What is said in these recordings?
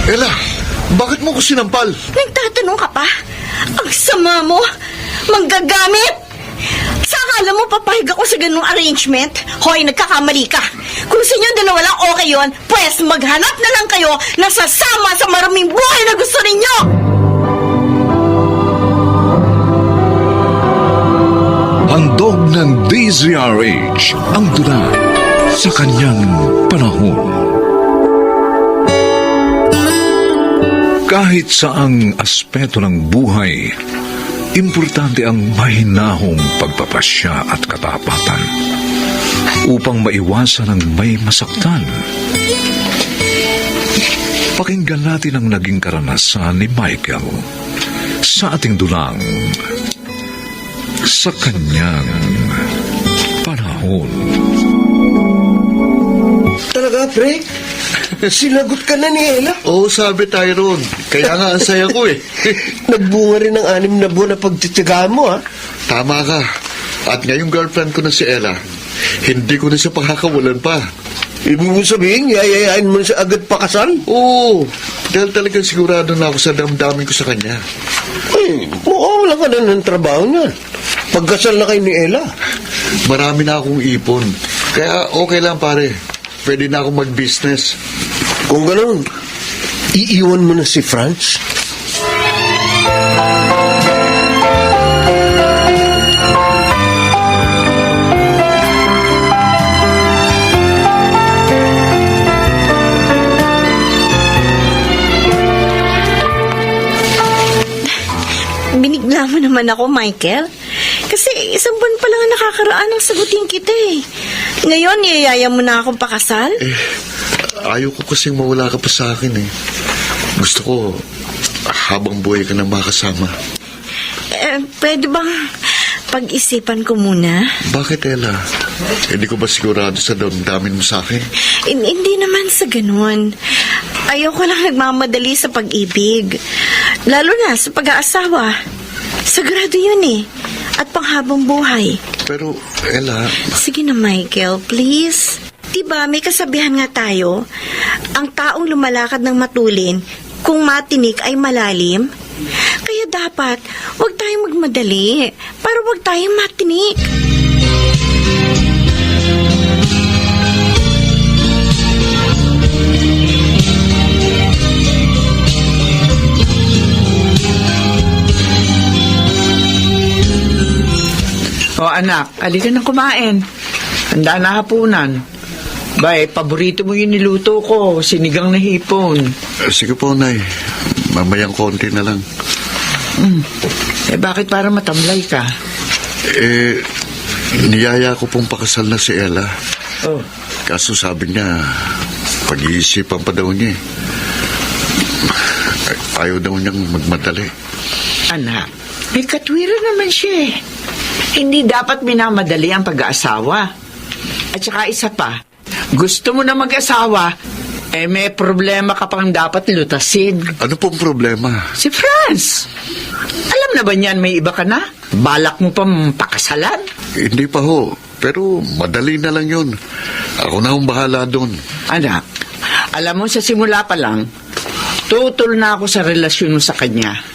Ella, bakit mo ko sinampal? Nagtatanong ka pa? Ang sama mo! Manggagamit! Sa akala mo papayag ako sa ganung arrangement? Hoy, nagkakamali ka. Kung sa inyo dalawa lang okay yun, pues maghanap na lang kayo na sasama sa maraming buhay na gusto ninyo! Handog ng DZRH ang dula sa kanyang panahon. Kahit saang aspeto ng buhay, importante ang mahinahong pagpapasya at katapatan upang maiwasan ang may masaktan. Pakinggan natin ang naging karanasan ni Michael sa ating dulang sa kanyang panahon. Talaga, pre? Sinagot ka na ni Ella? Oo, sabi Tyrone. Kaya nga ang saya ko eh. Nagbunga rin ng 6 na buwan na pagtitigaan mo, ha? Tama ka. At ngayong girlfriend ko na si Ella, hindi ko na siya pakakawalan pa. Ibig mo sabihin, yayayain mo na siya agad pakasal? Oo, dahil talagang sigurado na ako sa damdamin ko sa kanya. Ay, wala ka na ng trabaho niyan. Pagkasal na kayo ni Ella. Marami na akong ipon. Kaya okay lang pare. Pwede na akong mag-business. Kung gano'n, iiwan mo na si Franz? Binigla mo naman ako, Michael. Kasi 1 buwan pa lang ang nakakaraan ng sagutin kita eh. Ngayon, niyayaya mo na akong pakasal? Ayaw ko kasing mawala ka pa sa akin eh. Gusto ko, habang buhay ka na makasama. Pwede bang pag-isipan ko muna? Bakit, Ella? Hindi ko ba sigurado sa damdamin mo sa akin? Hindi naman sa ganun. Ayoko lang nagmamadali sa pag-ibig. Lalo na sa pag-aasawa. Sagrado yun eh. At panghabang buhay. Pero, Ella... Sige na, Michael, please. Diba, may kasabihan nga tayo, ang taong lumalakad ng matulin, kung matinik ay malalim. Kaya dapat, huwag tayong magmadali, para huwag tayong matinik. O anak, halika nang kumain. Handa na hapunan. Bay, paborito mo yung niluto ko, sinigang na hipon. Sige po, Nay. Mamayang konti na lang. Bakit para matamlay ka? Niyaya ko pong pakasal na si Ella. Oh. Kaso sabi niya, pag-iisipan pa daw niya eh. Ayaw daw niyang magmadali. Anak, may katwiran naman siya eh. Hindi dapat minamadali ang pag-aasawa. At saka isa pa, gusto mo na mag-asawa, may problema ka pang dapat lutasin. Ano pong problema? Si Franz. Alam na ba niyan may iba ka na? Balak mo pang pakasalan? Hindi pa ho, pero madali na lang yun. Ako na ang bahala doon. Anak, alam mo sa simula pa lang, tutol na ako sa relasyon mo sa kanya.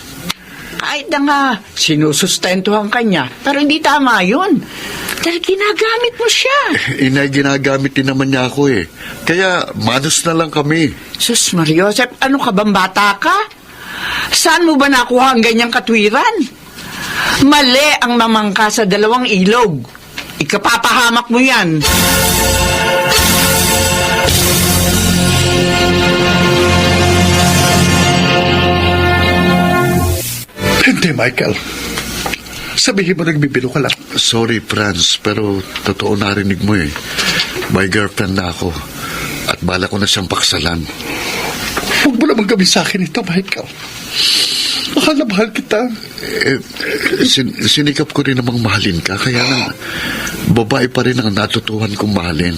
Kahit na nga, sinusustentuhan kanya, pero hindi tama yun. Dahil ginagamit mo siya. Inay, ginagamit din naman niya ako eh. Kaya, manos na lang kami. Sus, Mariosep, ano ka bang bata ka? Saan mo ba nakuha ang ganyang katwiran? Mali ang mamangka sa 2 ilog. Ikapapahamak mo yan. Hindi, Michael. Sabihin mo nagbibiro ka lang. Sorry, Franz, pero totoo narinig mo eh. May girlfriend na ako. At bala ko na siyang paksalan. Huwag mo naman gawin sa akin ito, Michael. Mahal na mahal kita. Sinikap ko rin namang mahalin ka. Kaya na, babae pa rin ang natutuhan kong mahalin.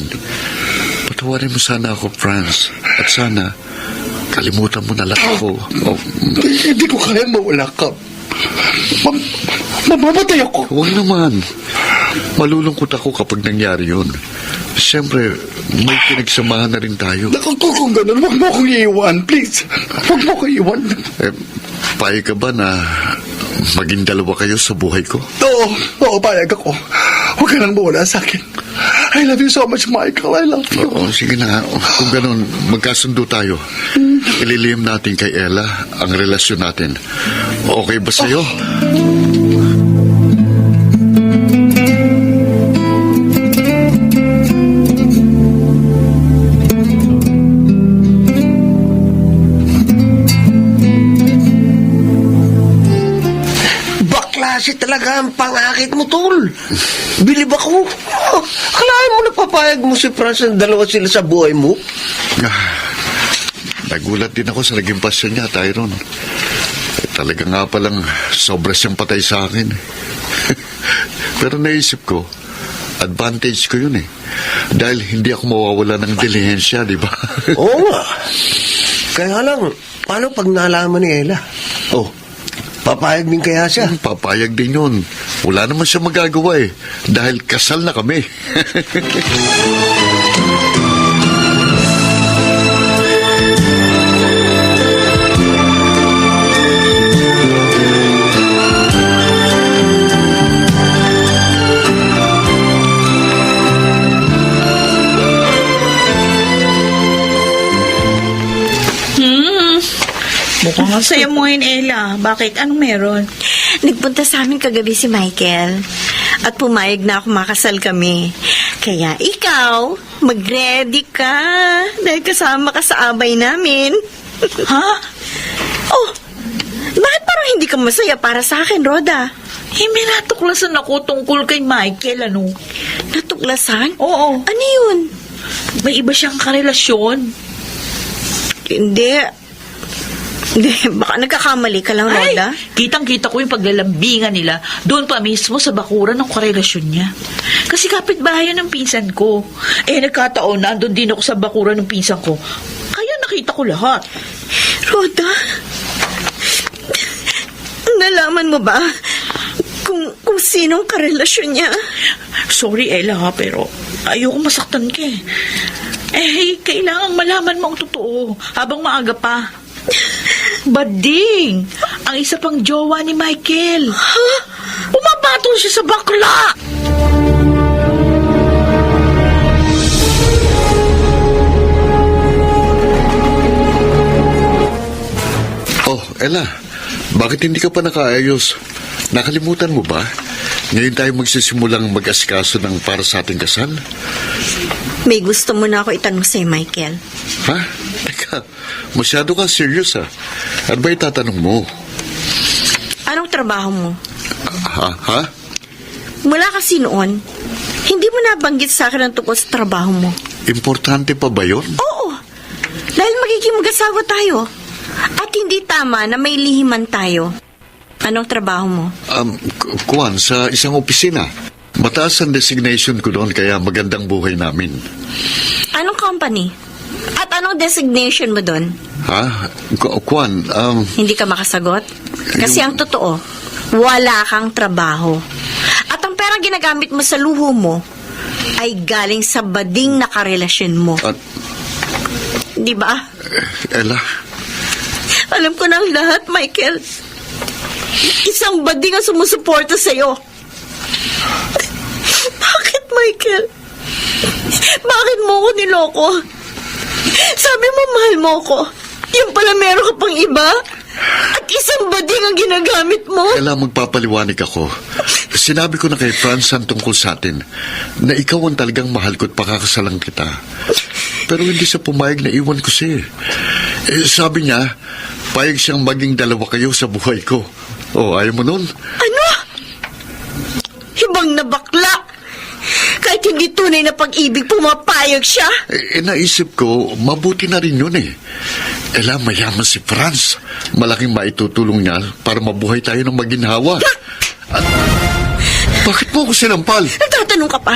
Patawarin mo sana ako, Franz. At sana, kalimutan mo na lang ako. Hindi ko kaya mawala ka. Mamamatay ako. Huwag naman. Malulungkot ako kapag nangyari yun. Siyempre, may pinagsamahan na rin tayo. Naku, kung ganun, huwag mo akong iiwan, please. Huwag mo akong iiwan. Payag ka ba na maging dalawa kayo sa buhay ko? Oo, payag ako. Huwag ka nang mawala sa akin. I love you so much, Michael. I love you. Oo, sige na. Kung ganun, magkasundo tayo. Ililihim natin kay Ella ang relasyon natin. Okay ba sa'yo? Baklase talaga ang pangakit mo, tol. Bilib ako. Akalain mo napapayag mo si Franz na dalawa sila sa buhay mo? Nagulat din ako sa naging pasyon niya, Tyrone. Talaga nga palang sobra siyang patay sa akin. Pero naisip ko, advantage ko yun eh. Dahil hindi ako mawawala ng dilihensya, di ba? Oo nga. Kaya lang, paano pag nalaman ni Ella? Oh, papayag din kaya siya? Papayag din yun. Wala naman siya magagawa eh. Dahil kasal na kami. Mukhang ang saya mo yun, Ella. Bakit? Anong meron? Nagpunta sa amin kagabi si Michael. At pumayag na ako makasal kami. Kaya ikaw, mag-ready ka. Dahil kasama ka sa abay namin. Ha? Oh, bakit parang hindi ka masaya para sa akin, Rhoda? May natuklasan ako tungkol kay Michael, ano? Natuklasan? Oo. Ano yun? May iba siyang karelasyon. Hindi, baka nagkakamali ka lang, Rhoda. Kitang-kita ko yung paglalambingan nila doon pa mismo sa bakuran ng karelasyon niya. Kasi kapitbahay ng pinsan ko. Nagkataon na andun din ako sa bakuran ng pinsan ko. Kaya nakita ko lahat. Rhoda, nalaman mo ba kung sinong karelasyon niya? Sorry, Ella, ha, pero ayoko masaktan ka eh. Kailangang malaman mo ang totoo habang maaga pa. Bading! Ang isa pang jowa ni Michael. Pumapatol siya sa bakla! Oh, Ella, bakit hindi ka pa nakaayos? Nakalimutan mo ba? Ngayon tayo magsisimulang mag-asikaso ng para sa ating kasal? May gusto mo na ako itanong sa'yo, Michael. Ha? Teka, masyado ka serious ha. Ano ba itatanong mo? Anong trabaho mo? Ha? Mula kasi noon, hindi mo nabanggit sa akin ang tungkol sa trabaho mo. Importante pa ba yun? Oo, dahil magiging mag-asawa tayo. At hindi tama na may lihiman tayo. Anong trabaho mo? Kuwan, sa isang opisina. Mataas ang designation ko doon kaya magandang buhay namin. Anong company? At anong designation mo doon? Ha? Kuwan, Hindi ka makasagot? Kasi ang totoo, wala kang trabaho. At ang perang ginagamit mo sa luho mo ay galing sa bading na karelasyon mo. Di ba? Ella, Alam ko ng lahat, Michael. Isang bading ang sumusuporta sa'yo. Bakit, Michael? Bakit mo ko niloko? Sabi mo, mahal mo ko. Yung pala meron ka pang iba? At isang bading ang ginagamit mo? Ella, magpapaliwanag ako. Sinabi ko na kay Franz ang tungkol sa atin na ikaw ang talagang mahal ko at pakakasalang kita. Pero hindi siya pumayag na iwan ko siya. Sabi niya, payag siyang maging dalawa kayo sa buhay ko. Oh, ayaw mo nun? Ano? Hibang na bakla! Kahit hindi tunay na pag-ibig, pumapayag siya? Naisip ko, mabuti na rin yun eh. Ella, mayaman si Franz. Malaking maitutulong niya para mabuhay tayo ng maginhawa. At bakit mo ako sinampal? Nagtatanong ka pa?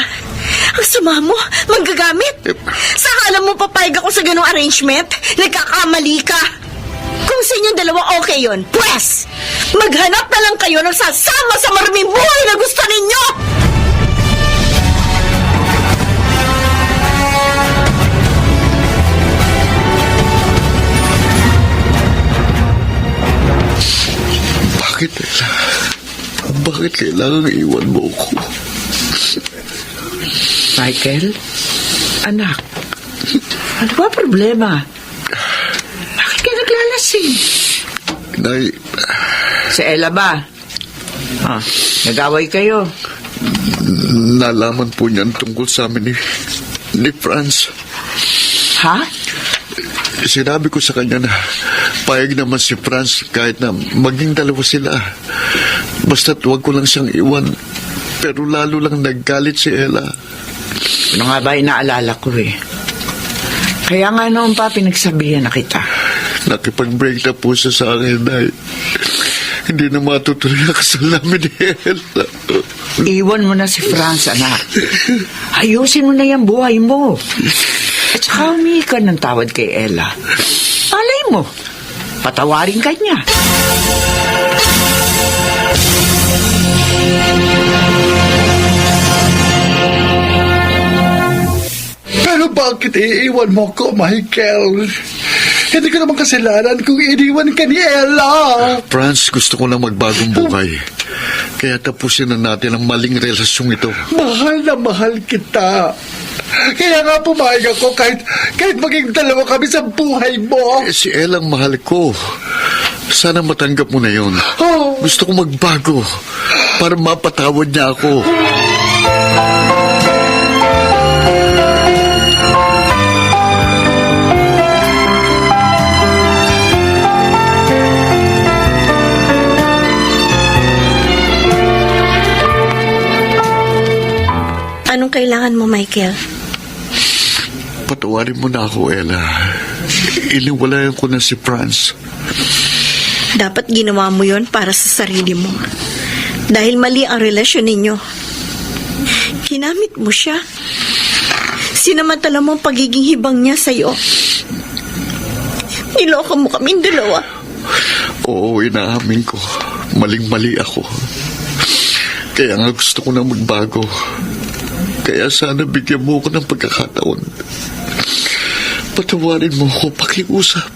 Ang sama mo, manggagamit. Sa akala mo papayag ako sa ganong arrangement? Nagkakamali ka. Kung sa inyong dalawa okay yun, pwes, maghanap na lang kayo ng sasama sa maraming buhay na gusto ninyo! bakit kailangan iwan mo ko? Michael? Anak? Ano ba problema? Bakit ka naglalasing? Nay, Si Ella ba? Nag-away kayo? nalaman po niyan tungkol sa amin ni Franz. Ha? Sinabi ko sa kanya na payag naman si Franz kahit na maging dalawa sila. Basta't huwag ko lang siyang iwan. Pero lalo lang naggalit si Ella. Ano nga ba inaalala ko eh? Kaya nga noon pa pinagsabihan na kita. Nakipag-break na po siya sa akin, Nay. Hindi na matutuloy ang kasal namin ni Ella. Iwan mo na si Franz, anak. Ayusin mo na yung buhay mo. At saka humingi ka ng tawad kay Ella. Malay mo, patawarin ka niya. Pero bakit iiwan mo ko, Michael? Hindi ko naman kasalanan kung iniwan ka ni Ella. Franz, gusto ko na magbagong buhay. Kaya tapusin na natin ang maling relasyong ito. Mahal na mahal kita. Kaya nga pumayag ako kahit maging dalawa kami sa buhay mo. Si Ella ang mahal ko. Sana matanggap mo na yun. Oh. Gusto ko magbago para mapatawad niya ako. Anong kailangan mo, Michael? Patawarin mo na ako, Ella. Iniwalayan ko na si Franz. Dapat ginawa mo yon para sa sarili mo. Dahil mali ang relasyon ninyo. Ginamit mo siya. Sinamantala mo ang pagiging hibang niya sa'yo. Niloko mo kaming dalawa. Oo, inaamin ko. Maling-mali ako. Kaya nga gusto ko na magbago. Kaya sana bigyan mo ako ng pagkakataon. Patawarin mo ako, pakiusap.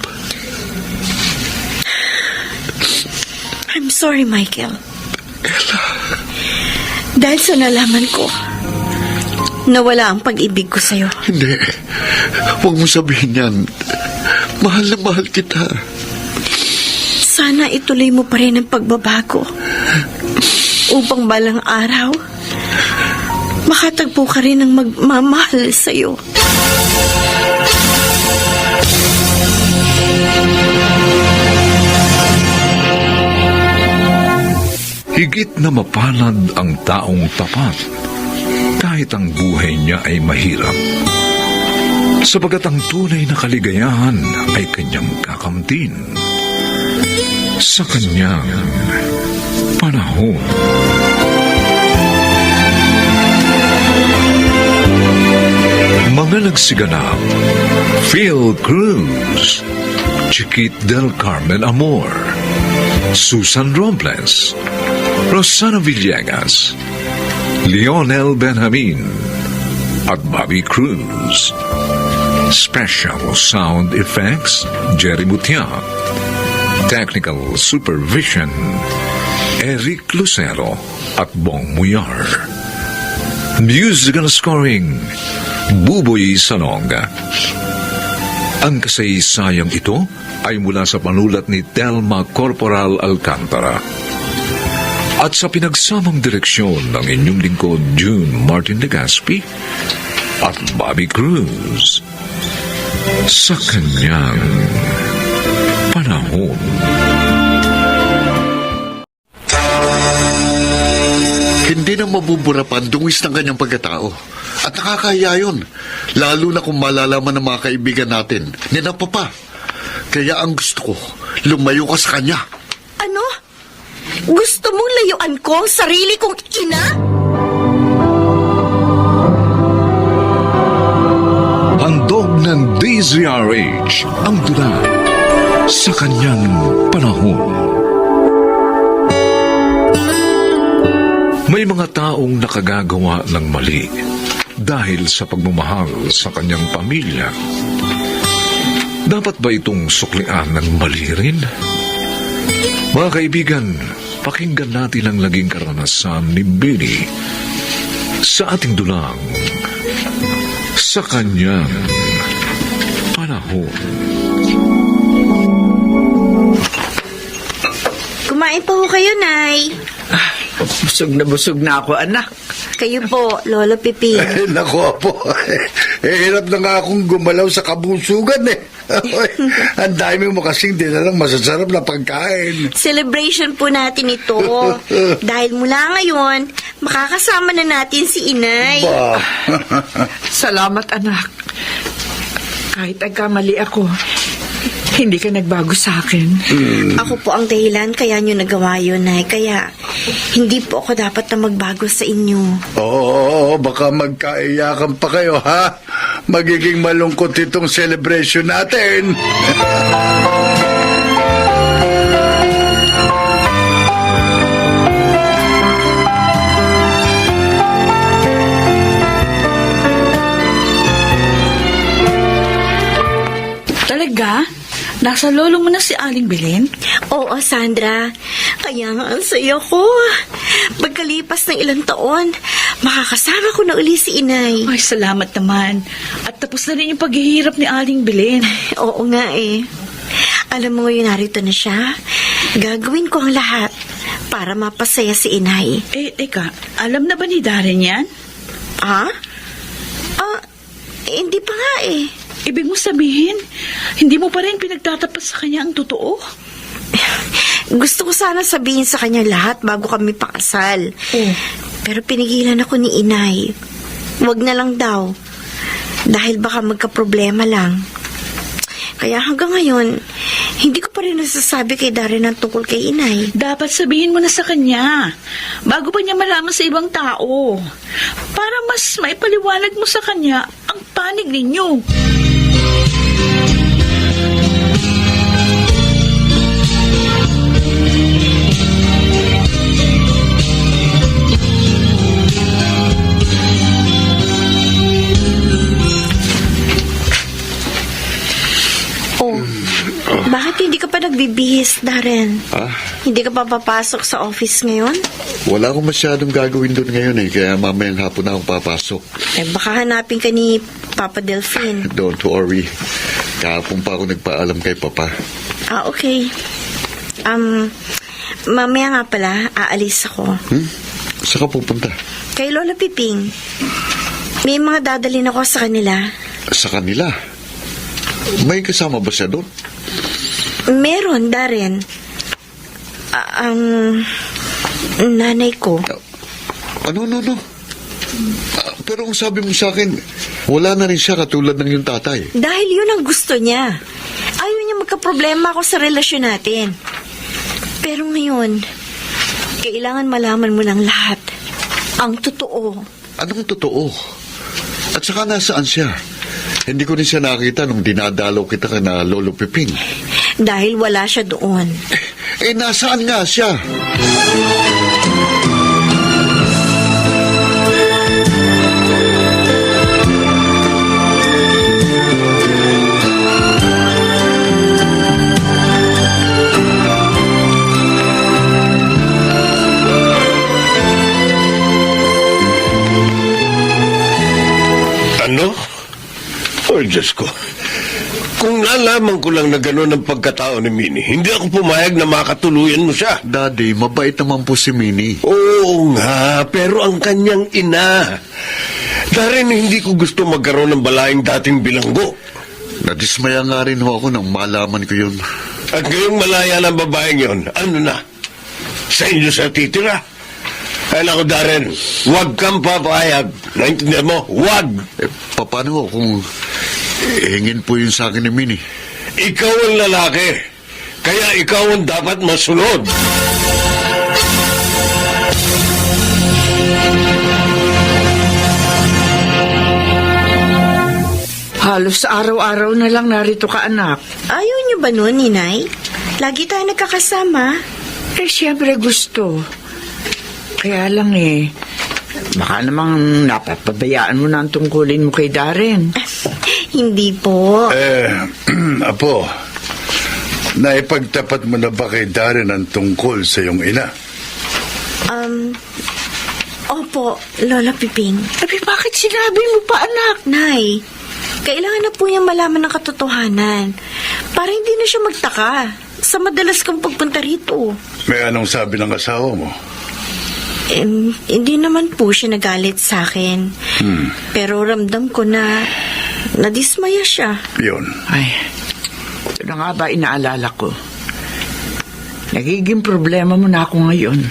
I'm sorry, Michael. Dahil sa nalaman ko, nawala ang pag-ibig ko sa'yo. Hindi. Huwag mo sabihin yan. Mahal na mahal kita. Sana ituloy mo pa rin ang pagbabago. Upang balang araw, makatagpo ka rin ng magmamahal sa'yo. Higit na mapalad ang taong tapat kahit ang buhay niya ay mahirap. Sapagat ang tunay na kaligayahan ay kanyang kakamtin sa kanyang panahon. Mga nagsiganap: Phil Cruz, Chiquit del Carmen Amor, Susan Robles, Rosana Villegas, Lionel Benjamin, at Bobby Cruz. Special Sound Effects, Jerry Mutia. Technical Supervision, Eric Lucero at Bong Muyar. Music and Scoring, Buboy Salonga. Ang kasaysayang ito ay mula sa panulat ni Telma Corporal Alcantara at sa pinagsamang direksyon ng inyong lingkod June Martin Legaspi at Bobby Cruz sa kanyang panahon. Hindi na mabubura pa ang dungis ng kanyang pagkatao. At nakakahiya yun. Lalo na kung malalaman ng mga kaibigan natin. Ninapapa. Kaya ang gusto ko, lumayo ka sa kanya. Ano? Gusto mong layuan ko ang sarili kong ina? Handog ng DZRH ang tula sa kanyang panahon. May mga taong nakagagawa ng mali dahil sa pagmamahal sa kanyang pamilya. Dapat ba itong suklian ng mali rin? Mga kaibigan, Pakinggan natin ang naging karanasan ni Benny sa ating dulang sa kanyang panahon. Kumain pa ho kayo, Nay. Busog na ako, anak. Kayo po, Lolo Pipi. Naku po, hirap na nga akong gumalaw sa kabusugan eh. Ang dami mo kasing dinalang masasarap na pagkain. Celebration po natin ito. Dahil mula ngayon, makakasama na natin si Inay. Ba? Salamat, anak. Kahit nagkamali ako, hindi ka nagbago sa akin. Ako po ang dahilan kaya nyo nagawa yun, Nay. Kaya hindi po ako dapat na magbago sa inyo. Oo, baka magkaiyakan pa kayo, ha? Magiging malungkot itong celebration natin. Talaga? Nasa lolo mo na si Aling Belen? Oo, Sandra. Kaya nga ang saya ko. Pagkalipas ng ilang taon, makakasama ko na uli si Inay. Ay, salamat naman. At tapos na rin yung paghihirap ni Aling Belen. Oo nga eh. Alam mo ngayon narito na siya. Gagawin ko ang lahat para mapasaya si Inay. Teka, alam na ba ni Darren yan? Hindi pa nga eh. Ibig mo sabihin, hindi mo pa rin pinagtatapat sa kanya ang totoo? Gusto ko sana sabihin sa kanya lahat bago kami pakasal. Oh. Pero pinigilan ako ni Inay. Wag na lang daw. Dahil baka magka-problema lang. Kaya hanggang ngayon, hindi ko pa rin nasasabi kay Darren ang tungkol kay Inay. Dapat sabihin mo na sa kanya, bago pa niya malaman sa ibang tao. Para mas maipaliwanag mo sa kanya ang panig ninyo. Bakit hindi ka pa nagbibihis, Darren? Hindi ka pa papasok sa office ngayon? Wala akong masyadong gagawin doon ngayon eh, kaya mamayang hapon na akong papasok. Baka hanapin ka ni Papa Delphine. Don't worry. Kahapon pa ako nagpaalam kay Papa. Okay. Mamaya nga pala, aalis ako. Saan ka pupunta? Kay Lola Piping. May mga dadalhin ako sa kanila. Sa kanila? May kasama ba siya doon? Meron, Darren. Ang nanay ko. Ano? Pero ang sabi mo sa akin, wala na rin siya katulad ng yung tatay. Dahil yun ang gusto niya. Ayaw niya magka-problema ako sa relasyon natin. Pero ngayon, kailangan malaman mo ng lahat. Ang totoo. Anong totoo? At saka nasaan siya? Hindi ko rin siya nakita nung dinadalaw kita na Lolo Piping. Dahil wala siya doon. Nasaan nga siya? Ano? Oh, Diyos ko. Kung nalaman ko lang na gano'n ang pagkatao ni Minnie, hindi ako pumayag na makatuluyan mo siya. Daddy, mabait naman po si Minnie. Oo nga, pero ang kanyang ina. Darren, hindi ko gusto magkaroon ng balaing dating bilanggo. Nadismaya nga rin ho ako nang malaman ko yun. At ngayong malaya ng babaeng yon, ano na? Sa inyo sa titira? Ay naku, Darren, huwag kang papayag. Naintindihan mo? Huwag! Paano ho kung hingin po yun sa akin ni Minnie? Ikaw ang lalaki. Kaya ikaw ang dapat masunod. Halos araw-araw na lang narito ka, anak. Ayaw niyo ba nun, Ninay? Lagi tayo nagkakasama. Siyempre gusto. Kaya lang baka namang napapabayaan mo na ang tungkulin mo kay Darren. Hindi po. Apo, naipagtapat mo na ba kay Darren ang tungkol sa iyong ina? Opo, Lola Piping. Abi, bakit sinabi mo pa, anak? Nay, kailangan na po niyang malaman ng katotohanan para hindi na siya magtaka sa madalas kang pagpunta rito. May anong sabi ng asawa mo? Hindi naman po siya nagalit sa akin. Pero ramdam ko na nadismaya siya. Yun. Ay, ito na nga ba inaalala ko? Nagiging problema mo na ako ngayon.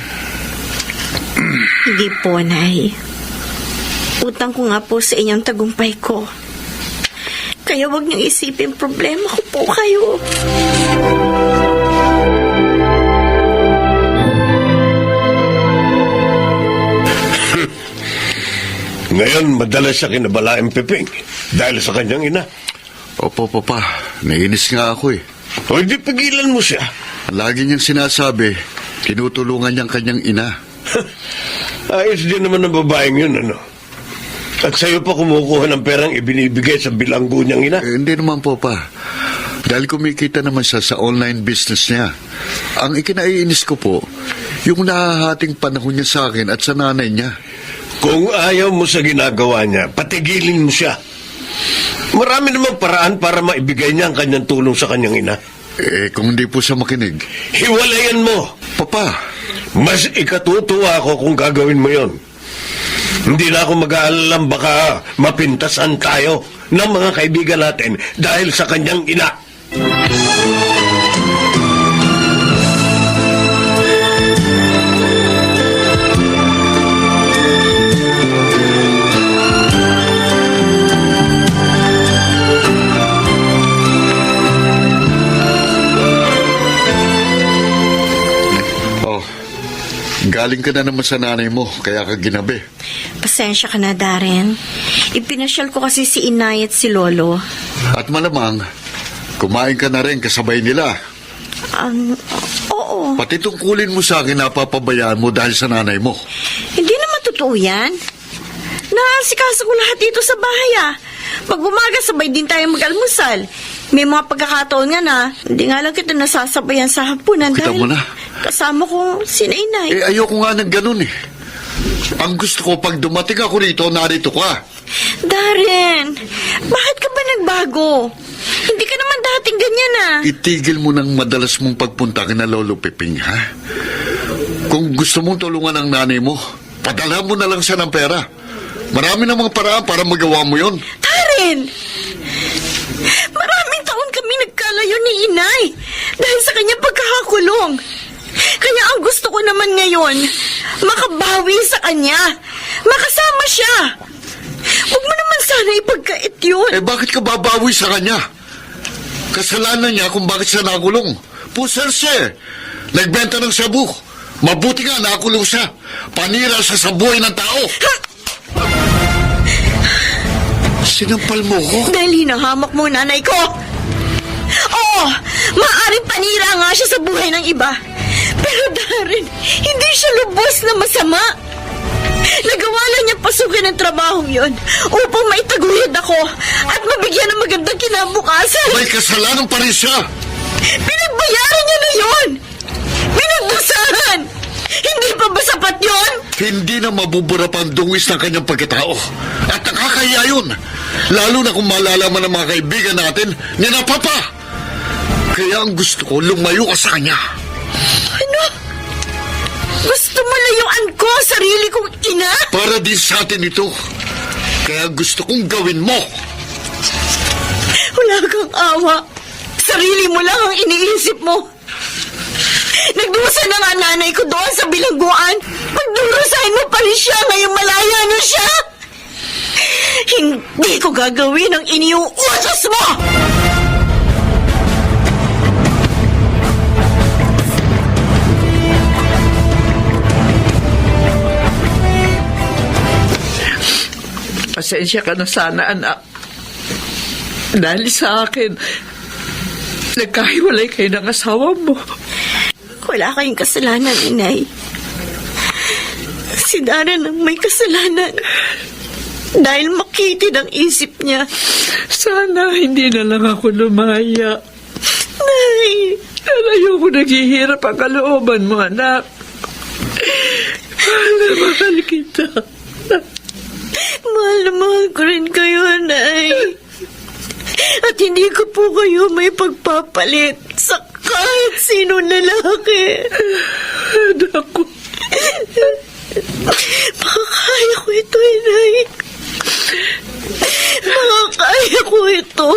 Hindi po, Nay. Utang ko nga po sa inyong tagumpay ko. Kaya wag niyong isipin problema ko po kayo. Ngayon, madalas siya kinabalaing Piping dahil sa kanyang ina. Opo, Papa. Nainis nga ako eh. O hindi pigilan mo siya. Lagi niyang sinasabi, tinutulungan niyang kanyang ina. Ayos din naman ng babaeng yun, ano? At sa'yo pa kumukuha ng perang ibinibigay sa bilanggo niyang ina. Hindi naman po, Pa. Dahil kumikita naman siya sa online business niya. Ang ikinaiinis ko po, yung nahahating panahon niya sa akin at sa nanay niya. Kung ayaw mo sa ginagawa niya, patigilin mo siya. Marami namang paraan para maibigay niya ang kanyang tulong sa kanyang ina. Kung hindi po siya makinig. Hiwalayan mo! Papa, Mas ikatutuwa ako kung gagawin mo yon. Hindi na ako mag-aalalang baka mapintasan tayo ng mga kaibigan natin dahil sa kanyang ina. galing ka na naman sa nanay mo, kaya ka ginabi. Pasensya ka na, Darren. Ipinasyal ko kasi si Inay at si Lolo. At malamang, kumain ka na rin kasabay nila. Oo. Pati tungkulin mo sa akin napapabayaan mo dahil sa nanay mo. Hindi naman totoo yan. Naasikaso ko lahat dito sa bahay, Pag umaga, sabay din tayo mag-almusal. May mga pagkakataon nga na, hindi nga lang kita nasasabayan sa hapunan Kita dahil mo na. kasama ko si Inay. Ayoko nga ng ganun eh. Ang gusto ko, pag dumating ako rito, narito ka. Darren, bakit ka ba nagbago? Hindi ka naman dating ganyan, Itigil mo ng madalas mong pagpunta kina Lolo Piping, ha? Kung gusto mong tulungan ng nanay mo, padala mo na lang siya ng pera. Marami namang paraan para magawa mo yon. Darren! Maraming taon kami nagkalayo ni Inay dahil sa kanyang pagkakakulong. Kaya ang gusto ko naman ngayon, makabawi sa kanya. Makasama siya. Huwag mo naman sana ipagkait yun. Bakit ka babawi sa kanya? Kasalanan niya kung bakit siya nakulong. Pusal siya eh. Nagbenta ng sabu. Mabuti nga nakulong siya. Panira siya sa buhay ng tao. Sinampal mo ko? Dahil hinahamak mo nanay ko. Oo, maaaring panira nga siya sa buhay ng iba. Pero Darren, hindi siya lubos na masama. Nagawa lang niya pasukin ang trabahong yon upang maitaguyod ako at mabigyan ng magandang kinabukasan. May kasalanan pa rin siya. Pinagbayaran niya na yon. Pinagbasahan. Hindi pa ba sapat yon? Hindi na mabubura pa ang dungis ng kanyang pagkatao. At nakakaya yun. Lalo na kung malalaman ng mga kaibigan natin ni na Papa. Kaya ang gusto ko, lumayo ka sa kanya. Ano? Gusto mo layuan ko ang sarili kong ina? Para din sa atin ito. Kaya gusto kong gawin mo. Wala kang awa. Sarili mo lang ang iniisip mo. Nagdusa na nga nanay ko doon sa bilangguan. Pagdurusahin mo pa rin siya ngayong malaya na siya. Hindi ko gagawin ang iniyong utos mo! Pasensya ka na sana, anak. Dahil sa akin, nagkahiwalay kayo ng asawa mo. Wala kayong kasalanan, Inay. Si Darren ang may kasalanan. Dahil makitid ang isip niya. Sana hindi na lang ako lumaya. Nay! Ayoko naghihirap ang kalooban mo, anak. Mahal kita. Mahal na mahal ko rin kayo, Nay. At hindi ko po kayo may pagpapalit sa kahit sino lalaki. Naku. Makakaya ko ito, Nay. Makakaya ko ito.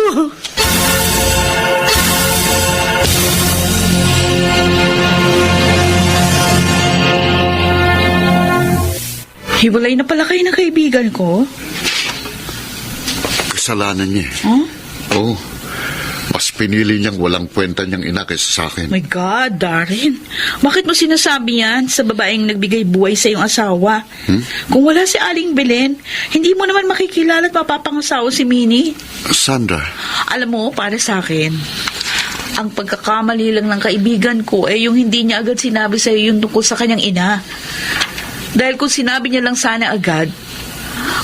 Hiwalay na pala kayo ng kaibigan ko? Kasalanan niya eh. Huh? Oo. Mas pinili niyang walang kwenta niyang ina kaysa sa akin. My God, Darren. Bakit mo sinasabi yan sa babaeng nagbigay buhay sa iyong asawa? Kung wala si Aling Belen, hindi mo naman makikilala at mapapangasawa si Minnie. Sandra, Alam mo, para sa akin, ang pagkakamali lang ng kaibigan ko ay yung hindi niya agad sinabi sa iyo yung tungkol sa kanyang ina. Dahil kung sinabi niya lang sana agad,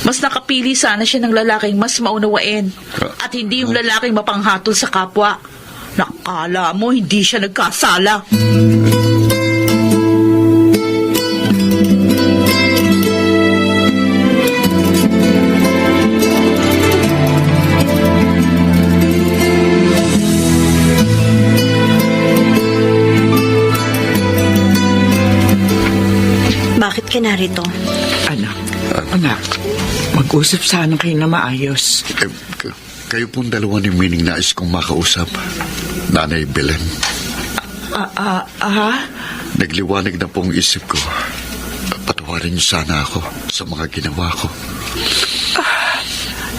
mas nakapili sana siya ng lalaking mas maunawain at hindi yung lalaking mapanghatol sa kapwa. Nakala mo, hindi siya nagkasala. Bakit ka narito? Anak, mag-usap sana kayo na maayos. kayo pong dalawa ni Mining nais kong makausap. Nanay Belen. Nagliwanag na pong isip ko. Patawarin niyo sana ako sa mga ginawa ko.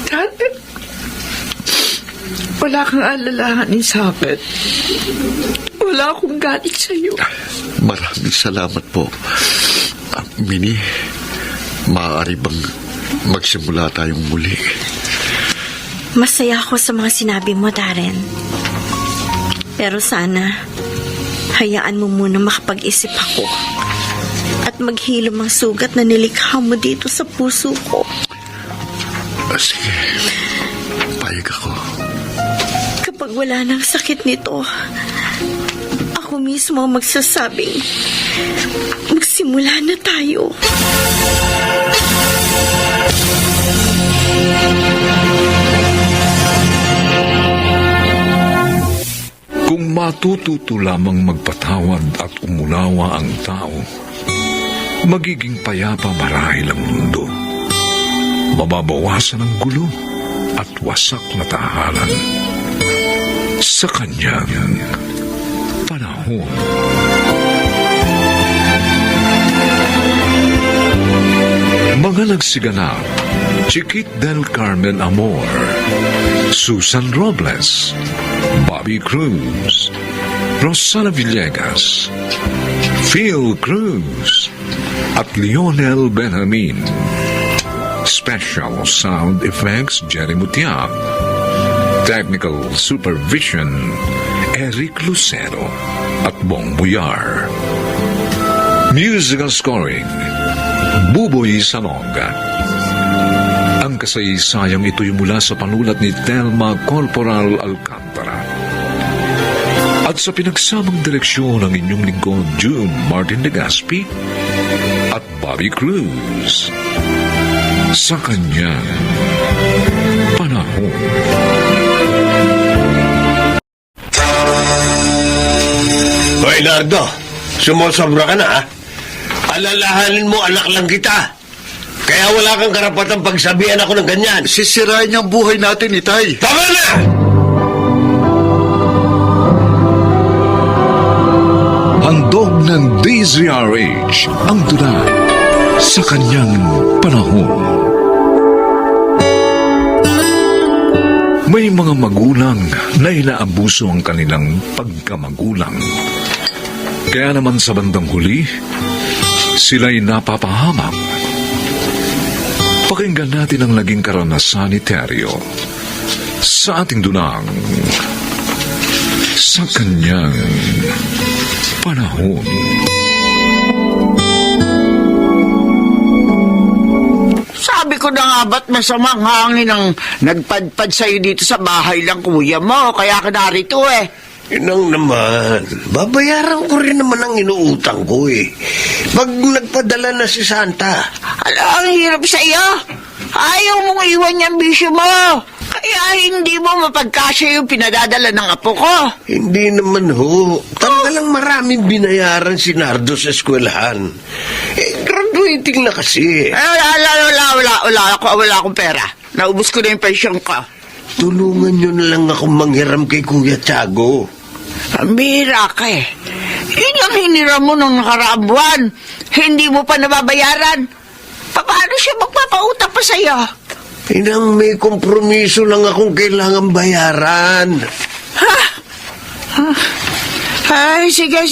Dati, wala kang alalahanin sa akin. Wala akong galit sa'yo. Maraming salamat po. Minnie, maaari bang magsimula tayong muli? Masaya ako sa mga sinabi mo, Darren. Pero sana, hayaan mo muna makapag-isip ako at maghilom ang sugat na nilikha mo dito sa puso ko. Sige, payag ako. Kapag wala nang sakit nito, ako mismo ang magsasabing, magsimula na tayo. Kung matututo lamang magpatawad at umulawa ang tao, magiging payapa marahil ang mundo. Mababawasan ang gulo at wasak na tahanan. Sa kanyang panahon. Mga nagsiganap, Chiquit del Carmen Amor, Susan Robles, Bobby Cruz, Rosana Villegas, Phil Cruz, at Lionel Benjamin. Special Sound Effects, Jerry Mutia. Technical Supervision, Eric Lucero at Bong Buyar. Musical Scoring, Buboy Salonga. Ang kasaysayang ito'y mula sa panulat ni Telma Corporal Alcantara. At sa pinagsamang direksyon ng inyong lingkod, June Martin de Gaspi at Bobby Cruz. Sa kanyang panahon. Hoy, Nardo, sumusobra ka na, ha? Alalahanin mo, anak lang kita. Kaya wala kang karapatang pagsabihan ako ng ganyan. Sisirain niya ang buhay natin, Itay. Tama na! Handog ng DZRH ang tula sa kanyang panahon. May mga magulang na inaabuso ang kanilang pagkamagulang. Kaya naman sa bandang huli, sila'y napapahamak. Pakinggan natin ang naging karanasan ni Terrio sa ating dunang sa kanyang panahon. Sabi ko na nga ba't masamang hangin ang nagpadpad sa'yo dito sa bahay lang, kuya mo? Kaya ka narito eh. Inang naman, babayaran ko rin naman ang inuutang ko eh. Pag nagpadala na si Santa. Ang hirap sa iyo. Ayaw mong iwan yung bisyo mo. Kaya hindi mo mapagkasya yung pinadadala ng apo ko. Hindi naman ho. Talagang maraming binayaran si Nardo sa eskwelahan. Graduating na kasi. Wala akong pera. Naubos ko na yung pensyon ko. Tulungan nyo na lang akong manghiram kay Kuya Tiago. Ang bihira ka eh. Yun ang hiniram mo nung nakaraang buwan. Hindi mo pa nababayaran. Paano siya magpapautang pa sa'yo? Inang may kompromiso lang akong kailangan bayaran. Ay, sige.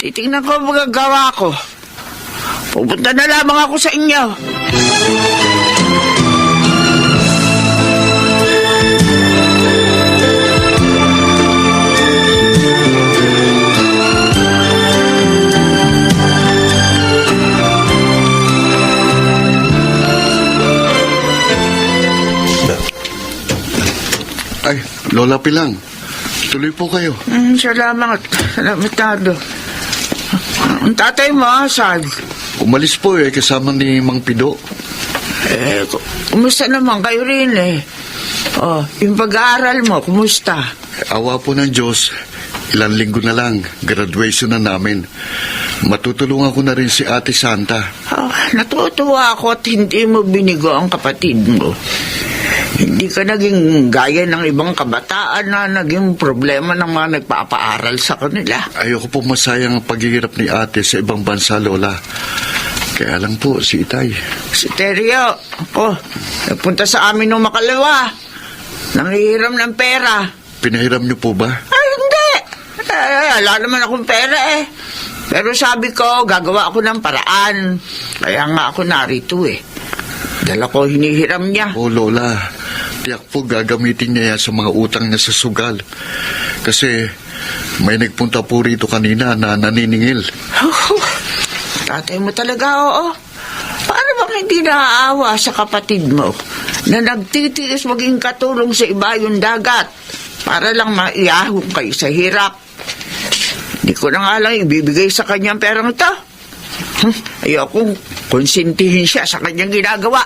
Titingnan ko ang magagawa ko. Pupunta na lamang ako sa inyo. Ay, Lola Pilang, tuloy po kayo. Salamat, Nardo. Ang tatay mo, saan? Umalis po kasama ni Mang Pido. Kumusta naman kayo rin eh? Oh, yung pag-aaral mo, kumusta? Awa po ng Diyos, ilang linggo na lang, graduation na namin. Matutulungan ko na rin si Ate Santa. Natutuwa ako at hindi mo binigo ang kapatid mo. Hindi ka naging gaya ng ibang kabataan na naging problema ng mga nagpapaaral sa kanila. Ayoko po masayang ang paghihirap ni Ate sa ibang bansa, Lola. Kaya lang po, si Itay. Si Teryo, nagpunta sa amin nung makalawa. Nangihiram ng pera. Pinahiram niyo po ba? Ay, hindi. Wala naman akong pera eh. Pero sabi ko, gagawa ako ng paraan. Kaya nga ako narito eh. Dala ko hinihiram niya. Oh, Lola, tiyak po gagamitin niya yan sa mga utang niya sa sugal. Kasi may nagpunta po rito kanina na naniningil. Tatay mo talaga, oo. Paano bang hindi naaawa sa kapatid mo na nagtitiis maging katulong sa iba yung dagat para lang maiyahong kayo sa hirap? Hindi ko na nga lang ibibigay sa kanyang perang ito. Ayokong konsintihin siya sa kanyang ginagawa.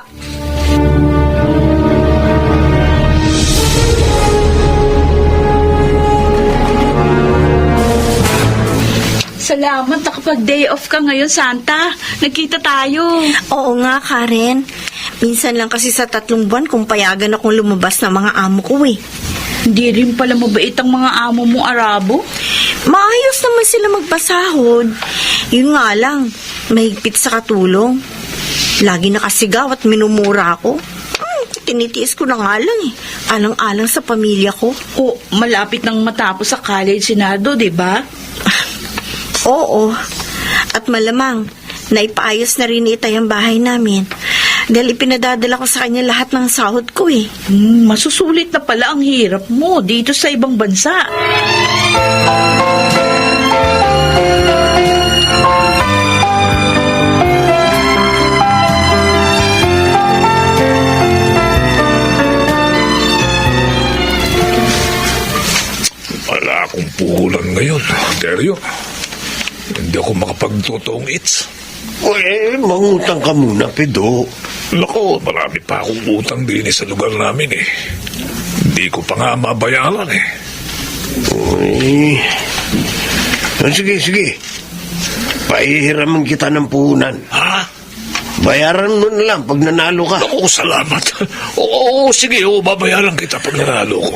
Salamat, nakapag-day off ka ngayon, Santa. Nagkita tayo. Oo nga, Karen. Minsan lang kasi sa 3 buwan kung payagan akong lumabas ng mga amo ko eh. Hindi rin pala mabait ang mga amo mong Arabo. Maayos naman sila magpasahod. Yun nga lang, mahigpit sa katulong. Lagi nakasigaw at minumura ako. Tinitiis ko na nga lang eh. Alang-alang sa pamilya ko. O, malapit nang matapos sa college si Nardo, di ba? Oo. At malamang, naipaayos na rin ni Itay ang bahay namin. Dahil ipinadadala ko sa kanya lahat ng sahod ko eh. Masusulit na pala ang hirap mo dito sa ibang bansa. Wala akong puhulan ngayon, Teryo. Hindi ako makapagtotoong its. Mangutang ka muna, Pido. Lako, marami pa akong utang din sa lugar namin eh. Hindi ko pa nga mabayaran eh. Sige. Paihiraman kita ng puhunan. Ha? Bayaran mo na lang pag nanalo ka. Ako, salamat. Oo, sige, babayaran kita pag nanalo ko.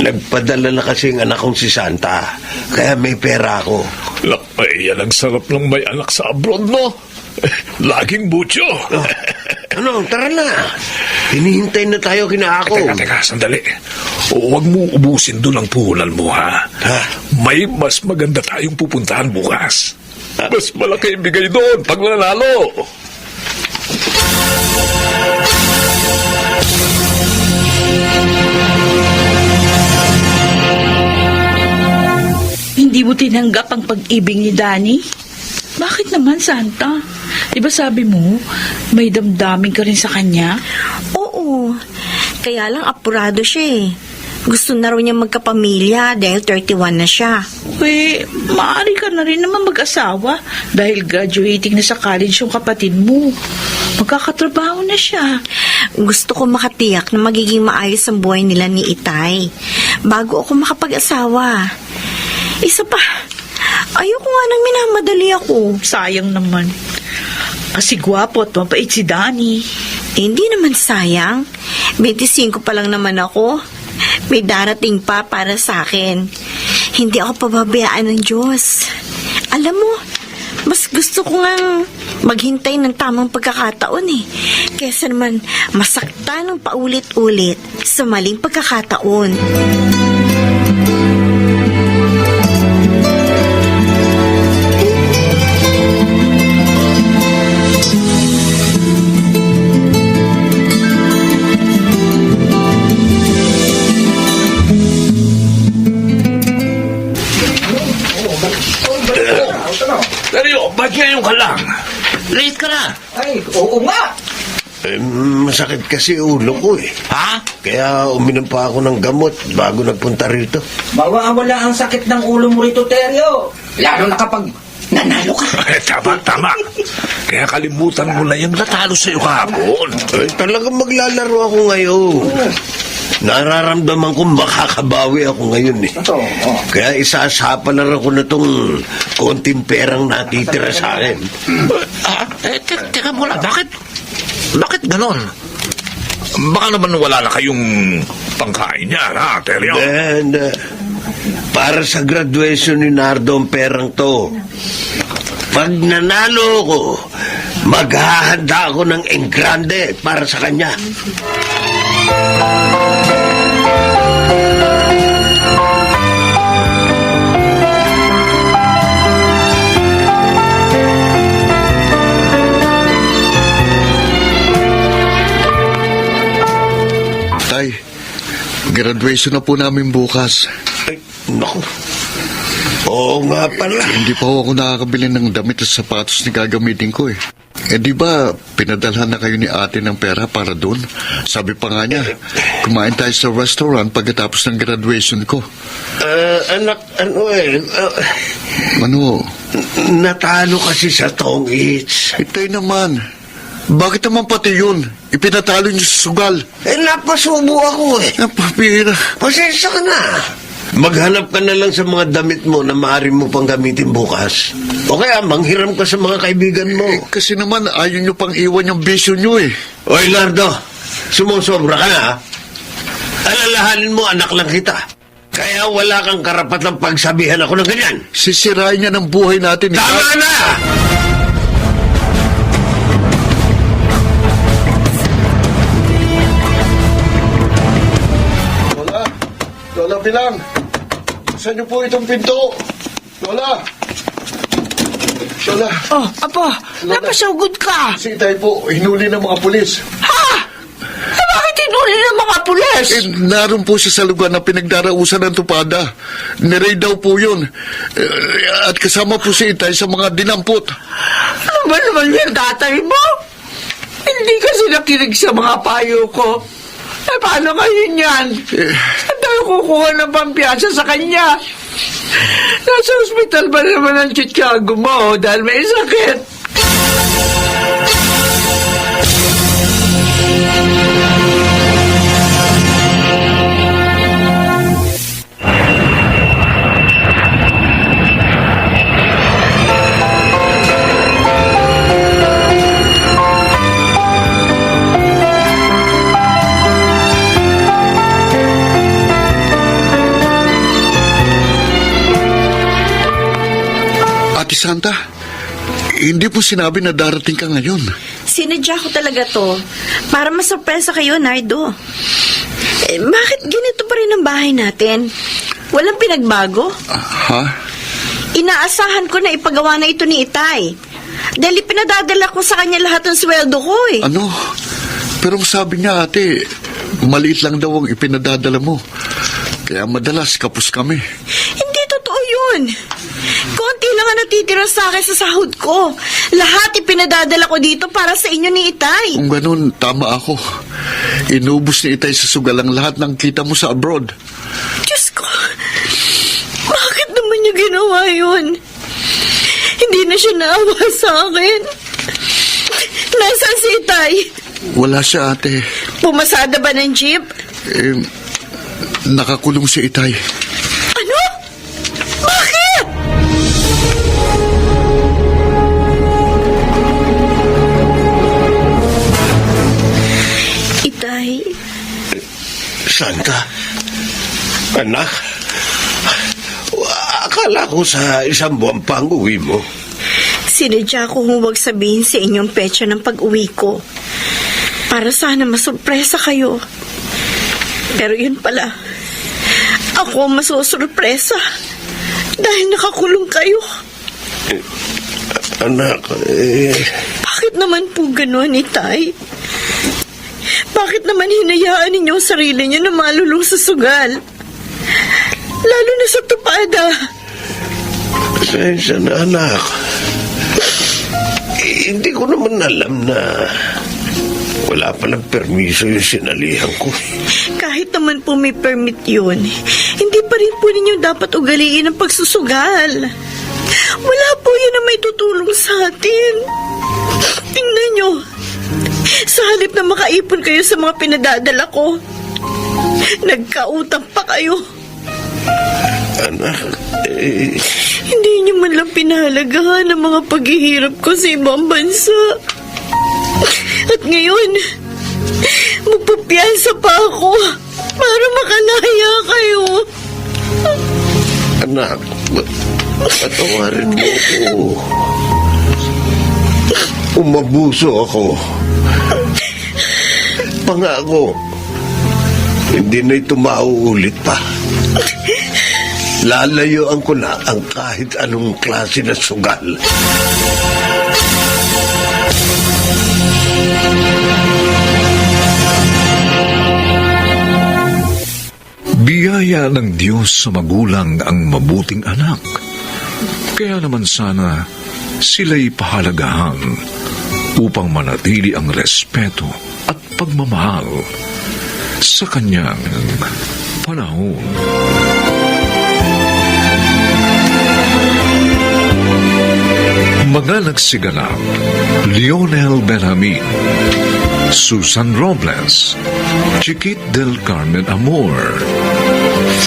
Nagpadala na kasi ang anak kong si Santa. Kaya may pera ako. Lakay, yan ang sarap ng may anak sa abroad, no? Laging butyo. Tara na. Hinihintay na tayo kina ako. Teka, sandali. Huwag mo ubusin doon ang puhunan mo, ha? May mas maganda tayong pupuntahan bukas. Mas malaki bigay doon pag nanalo. Hindi mo tinanggap ang pag-ibig ni Danny? Bakit naman, Santa? Di ba sabi mo, may damdamin ka rin sa kanya? Oo. Kaya lang apurado siya eh. Gusto na raw niya magkapamilya dahil 31 na siya. Maaari ka na rin naman mag-asawa dahil graduating na sa college yung kapatid mo. Magkakatrabaho na siya. Gusto ko makatiyak na magiging maayos ang buhay nila ni Itay bago ako makapag-asawa. Isa pa, ayoko nga nang minamadali ako. Sayang naman. Kasi gwapo at mapait si Danny. Hindi naman sayang. 25 pa lang naman ako. May darating pa para sa akin. Hindi ako pababayaan ng Diyos. Alam mo, mas gusto ko ngang maghintay ng tamang pagkakataon kesa naman masaktan ng paulit-ulit sa maling pagkakataon. Dario, ba't ngayon ka lang? Late ka na. Ay, oo nga. Masakit kasi ulo ko Ha? Kaya uminom pa ako ng gamot bago nagpunta rito. Mawawala ang sakit ng ulo mo rito, Teryo. Lalo na kapag nanalo ka. Tama. Kaya kalimutan mo na yung natalo sa'yo kahapon. Talagang maglalaro ako ngayon. Nararamdaman ko makakabawi ako ngayon Kaya isasapa na ako na itong konting perang natitira sa akin. Teka muna, bakit ganon? Baka naman wala na kayong pangkain niya, ha, Teryo? And, para sa graduation ni Nardo ang perang to, pag nanalo ko, maghahanda ako ng engrande para sa kanya. Tay, graduation na po namin bukas. Ay, naku. Oo nga pala. Hindi pa ako nakakabili ng damit at sapatos na gagamitin ko di ba, pinadalhan na kayo ni ate ng pera para doon? Sabi pa nga niya, kumain tayo sa restaurant pagkatapos ng graduation ko. Anak, Ano? natalo kasi sa tong eats. Itay naman. Bakit naman pati yun? Ipinatalo niyo sa sugal. Napasubo ako Napapira. Pasensya ka na. Maghanap ka na lang sa mga damit mo na maaari mo pang gamitin bukas. O kaya manghiram ka sa mga kaibigan mo. Kasi naman, ayaw niyo pang iwan yung bisyo niyo Oy, Nardo, sumusobra ka na, ha? Alalahanin mo, anak lang kita. Kaya wala kang karapatang pagsabihan ako ng ganyan. Sisirain niya ng buhay natin. Tama na! Lola Bilang, saan niyo po itong pinto? Lola! Lola, Oh, apo, napasugod ka. si Itay po, hinuli ng mga pulis. Ha? Bakit tinuli ng mga pulis? Naroon po siya sa lugar na pinagdarausan ng tupada. Niray daw po yun. At kasama po si Itay sa mga dinampot. Ano ba naman yung tatay mo? Hindi kasi nakinig sa mga payo ko. Paano ngayon yan? Saan tayo kukuha ng pampiyansa sa kanya? Nasa ospital ba naman ang Chicago mo dahil may sakit? Ate Santa, hindi po sinabi na darating ka ngayon. Sinadya ko talaga to para masurpresa kayo, Nardo. Bakit ganito pa rin ang bahay natin? Walang pinagbago? Ha? Inaasahan ko na ipagawa na ito ni Itay. Dahil pinadadala ko sa kanya lahat ng sweldo ko Ano? Pero sabi niya ate, maliit lang daw ang ipinadadala mo. Kaya madalas kapos kami. Hindi totoo yun. Konti lang ang natitira sa akin sa sahod ko. Lahat ipinadadala ko dito para sa inyo ni Itay. Kung ganun, tama ako. Inubos ni Itay sa sugal ang lahat ng kita mo sa abroad. Diyos ko, bakit naman niya ginawa yun? Hindi na siya naawa sa akin. Nasaan si Itay? Wala siya, ate. Pumasada ba ng jeep? Nakakulong si Itay. Ano? Bakit? Itay, Santa, anak, akala ko sa isang buwan pa ang uwi mo. sinadya ko huwag sabihin sa inyong petsa ng pag-uwi ko. Para sana masurpresa kayo. Pero yun pala, ako ang masusurpresa dahil nakakulong kayo. Anak, Bakit naman po gano'n, Itay? Bakit naman hinayaan ninyo ang sarili niyo na malulong sa sugal? Lalo na sa tupada. pasensya na anak. Hindi ko naman alam na wala palang permiso yung sinalihan ko. Kahit naman po may permit yun, hindi pa rin po ninyo dapat ugaliin ang pagsusugal. Wala po yun na may tutulong sa atin. Tingnan nyo. Sa halip na makaipon kayo sa mga pinadadala ko, nagkautang pa kayo. Anak, Hindi nyo man lang pinahalagahan ang mga paghihirap ko sa ibang bansa. At ngayon, magpapiyansa pa ako para makalaya kayo. anak, patawarin mo ako. Umabuso ako. Pangako, hindi na ito mauulit pa. Lalayuan ko na ang kahit anong klase na sugal. Biyaya ng Diyos sa magulang ang mabuting anak. Kaya naman sana sila'y pahalagahan upang manatili ang respeto at pagmamahal sa kanyang panahon. Mga nagsiganap, Lionel Benjamin, Susan Robles, Chiquit del Carmen Amor,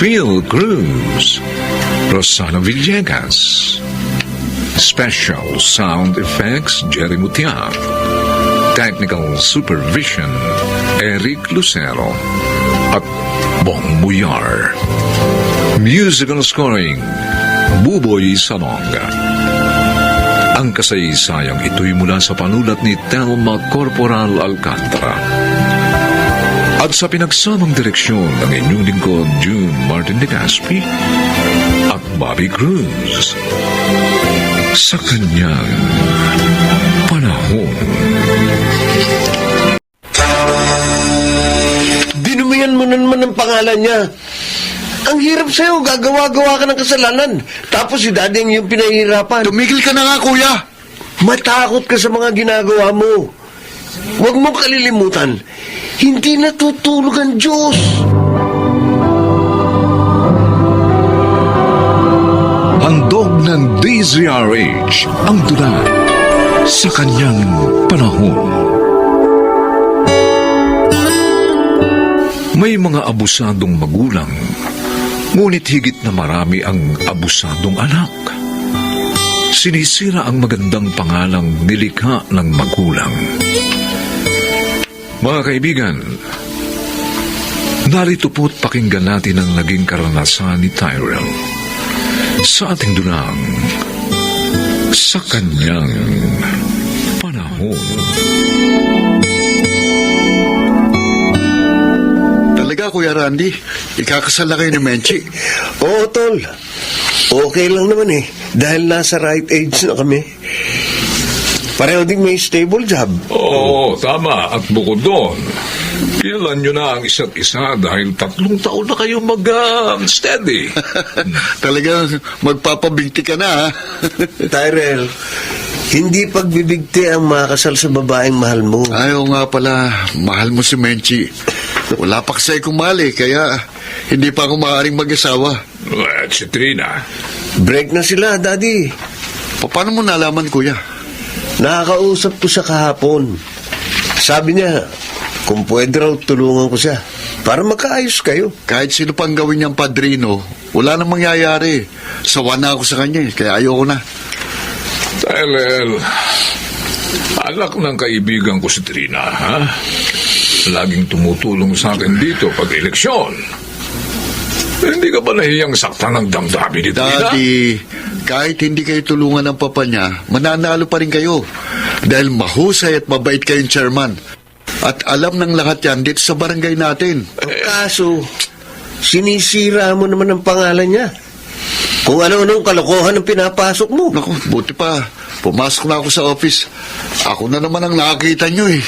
Phil Cruz, Rosana Villegas, Special Sound Effects Jerry Mutia, Technical Supervision Eric Lucero at Bong Muyar. Musical Scoring Buboy Salonga. Ang kasaysayang ito'y mula sa panulat ni Telma Corporal Alcantara. At sa pinagsamang direksyon ng inyong lingkod June Martin de Gaspi at Bobby Cruz. Sa kanyang panahon. Dinumihan mo naman ang pangalan niya. Ang hirap sa'yo, gagawa-gawa ka ng kasalanan. Tapos si daddy ang iyong pinahihirapan. Tumigil ka na nga, kuya! Matakot ka sa mga ginagawa mo. Huwag mong kalilimutan, hindi natutulog ang Diyos. Handog ng DZRH ang tula sa kanyang panahon. May mga abusadong magulang, ngunit higit na marami ang abusadong anak. Sinisira ang magandang pangalang nilikha ng magulang. Mga kaibigan, narito po't pakinggan natin ang naging karanasan ni Tyrell sa ating dulang sa kanyang panahon. Talaga, Kuya Randy, ikakasal na kayo ni Menchi. Oo, tol. Okay lang naman eh. Dahil nasa right age na kami. Pareho ding may stable job. Oo, tama. At bukod doon, kilalan nyo na ang isa't isa dahil 3 taon na kayo mag-steady. Talagang magpapabigti ka na, ha? Tyrell, hindi pagbibigti ang makasal sa babaeng mahal mo. Ayaw nga pala, mahal mo si Menchi. Wala pa kasi akong mali, kaya hindi pa ako maaaring mag-asawa. At si Trina, Break na sila, Daddy. Paano mo nalaman, kuya? Nakakausap ko siya kahapon. Sabi niya, kung pwede raw tulungan ko siya para magkaayos kayo. Kahit sino pang gawin niyang padrino, wala nang mangyayari. Sawa na ako sa kanya, kaya ayoko na. Tyrell, anak ng kaibigan ko si Trina, ha? Laging tumutulong sa akin dito pag eleksyon. Hindi ka ba nahiyang saktan ng damdamin ni Trina? Daddy, kahit hindi kayo tulungan ng papa niya, mananalo pa rin kayo. Dahil mahusay at mabait kayong chairman. At alam ng lahat yan dito sa barangay natin. Ang kaso, sinisira mo naman ang pangalan niya. Kung ano-anong kalokohan ang pinapasok mo. Naku, buti pa. Pumasok na ako sa office. Ako na naman ang nakakita nyo eh.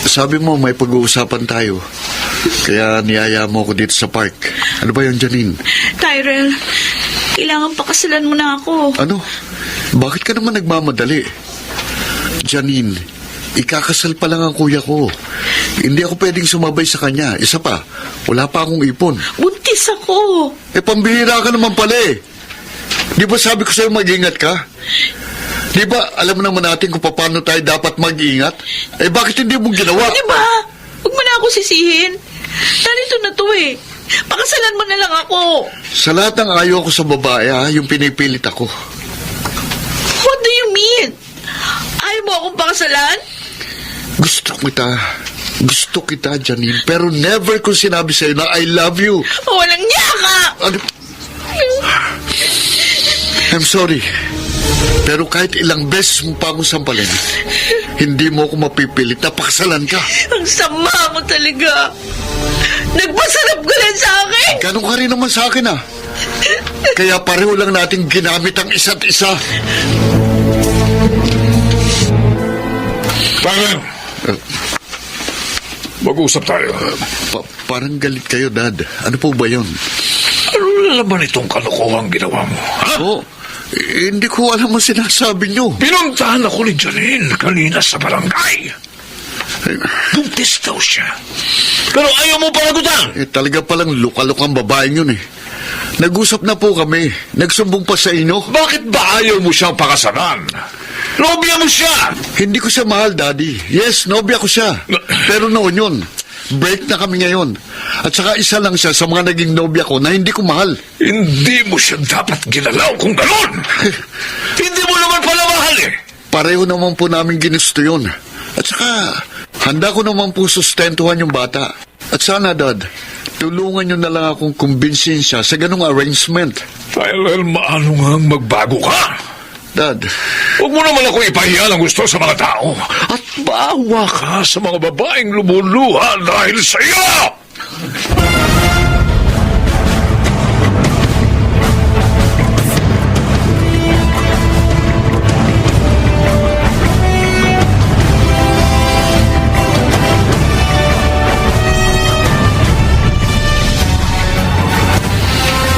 Sabi mo may pag-uusapan tayo. Kaya niyaya mo ako dito sa park. Ano ba yun, Janine? Tyrell, kailangan pakasalan mo na ako. Ano? Bakit ka naman nagmamadali? Janine, ikakasal pa lang ang kuya ko. Hindi ako pwedeng sumabay sa kanya. Isa pa, wala pa akong ipon. Buntis ako. Pambihira ka naman pala eh. Di ba sabi ko sa'yo mag-ingat ka? Di ba alam naman natin kung paano tayo dapat mag-ingat? Bakit hindi mo ginawa? Di ba? Huwag mo na ako sisihin. Narito na to eh. Pakasalan mo na lang ako. Sa lahat ng ayaw ko sa babae, yung pinipilit ako. What do you mean? Ayaw mo akong pakasalan? Gusto kita, Janine. Pero never ko sinabi sa'yo na I love you. Walang niya ka! Ano? I'm sorry. Pero kahit ilang beses mo pa akong sampalin, hindi mo ako mapipilit na pakasalan ka. Ang sama mo talaga. Nagpasarap ka lang sa akin. Ganun ka rin naman sa akin Kaya pareho lang natin ginamit ang isa't isa. Tyrell, mag-usap tayo. Parang galit kayo, Dad. Ano po ba yun? Ano na naman itong kalokohang ginawa mo, ha? Hindi ko alam ang sinasabi nyo. Pinuntahan ako ni Janine kanina sa barangay. Buntis daw siya. Pero ayaw mo panagutan. Talaga palang luka-lukang babaeng yun eh. Nag-usap na po kami. Nagsumbong pa sa inyo. Bakit ba ayaw mo siyang pakasalan? Nobya mo siya! Hindi ko siya mahal, Daddy. Yes, nobya ko siya. Pero noon yun. Break na kami ngayon. At saka isa lang siya sa mga naging nobya ko na hindi ko mahal. Hindi mo siya dapat ginalaw kung gano'n. Hindi mo naman pala mahal eh. Pareho naman po namin ginusto yun. At saka, handa ko naman po sustentuhan yung bata. At sana, Dad, tulungan nyo na lang akong kumbinsin siya sa ganung arrangement. Tyrell, maano ngang magbago ka? Dad, Huwag mo naman ako ipahiya ng gusto sa mga tao. At baawa ka sa mga babaeng lumuluha dahil sa iyo!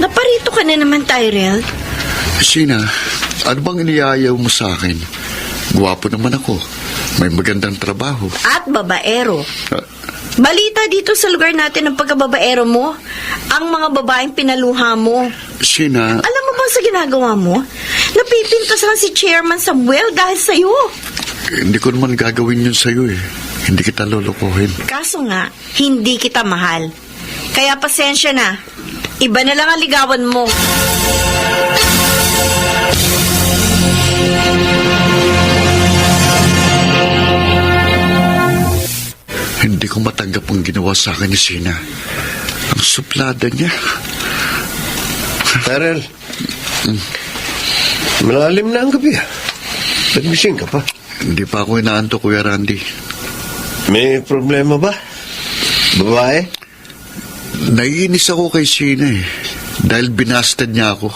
Naparito ka na naman, Tyrell. Sina, ano bang iniyayaw mo sa akin? Guwapo naman ako. May magandang trabaho. At babaero. Ah, Balita dito sa lugar natin ng pagkababaero mo, ang mga babaeng pinaluha mo. Sina, Alam mo ba sa ginagawa mo? Napipintasan si Chairman Samuel dahil sa'yo. hindi ko naman gagawin yun sa'yo eh. Hindi kita lolokohin. Kaso nga, hindi kita mahal. Kaya pasensya na. Iba na lang ang ligawan mo. Hindi ko matanggap ang ginawa sa akin ni Sina. Ang suplada niya. Tyrell, malalim na ang gabi. Nagmising ka pa. Hindi pa ako inaanto, Kuya Randy. May problema ba? Babae? Naiinis ako kay Sina eh. Dahil binastad niya ako.